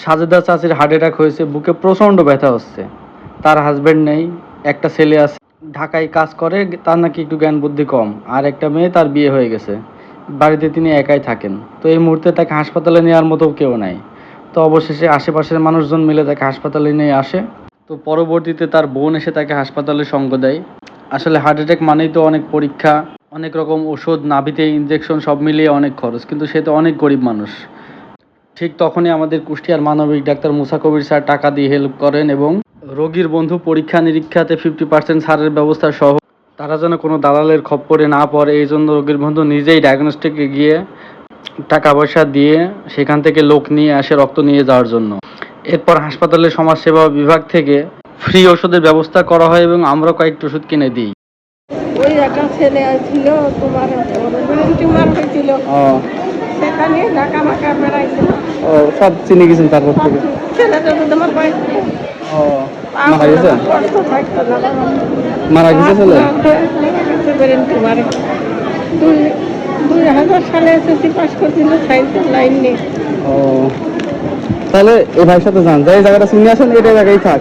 সাজেদা চাচির heart attack হয়েছে, বুকে প্রচণ্ড ব্যথা হচ্ছে। তার হাজব্যান্ড নেই, একটা ছেলে আছে ঢাকায় কাজ করে, তার নাকি একটু জ্ঞান বুদ্ধি কম, আর একটা মেয়ে, তার বিয়ে হয়ে গেছে। বাড়িতে তিনি একাই থাকেন। তো এই মুহূর্তে তাকে হাসপাতালে নেওয়ার মতো কেউ নাই। তো অবশেষে আশেপাশের মানুষজন মিলে তাকে হাসপাতালে নিয়ে আসে। তো পরবর্তীতে তার বোন এসে তাকে হাসপাতালে সঙ্গ দেয়। আসলে হার্ট অ্যাটাক মানেই তো অনেক পরীক্ষা, অনেক রকম ওষুধ, নাভিতে ইনজেকশন, সব মিলিয়ে অনেক খরচ, কিন্তু সে তো অনেক গরিব মানুষ। ঠিক তখনই আমাদের কুষ্টিয়ার মানবিক ডাক্তার মুসা কবির স্যার টাকা দিয়ে হেল্প করেন এবং রোগীর বন্ধু পরীক্ষা নিরীক্ষাতে 50% ছাড়ের ব্যবস্থা সহ, তারা যেন কোনো দালালের খপ্পরে না পড়ে, এই জন্য রোগীর বন্ধু নিজেই ডায়াগনস্টিকে গিয়ে টাকা পয়সা দিয়ে সেখান থেকে লোক নিয়ে আসে রক্ত নিয়ে যাওয়ার জন্য। এরপর হাসপাতালের সমাজসেবা বিভাগ থেকে ফ্রি ওষুধের ব্যবস্থা করা হয় এবং আমরা কয়েকটি ওষুধ কিনে দিই। ওই একটা ছেলে ছিল, তোমার ব্রেন টিউমার হয়েছিল, সেখানে ঢাকা মাকা বেড়াইছিল। ও, সব চিনে গেছেন তারপর থেকে? ছেলেটা তো তোমার বয়স, ও, মারা গেছে? কষ্ট থাকতো না, মারা গেছে ছেলে? ব্রেন টিউমারে 2000 সালে এসএসসি পাস করছিল সায়েন্সের লাইন নিয়ে। ও, তাহলে এই ভাইয়ের সাথে যান, যাই জায়গাটা চিনে আসেন, এটা জায়গায় থাক।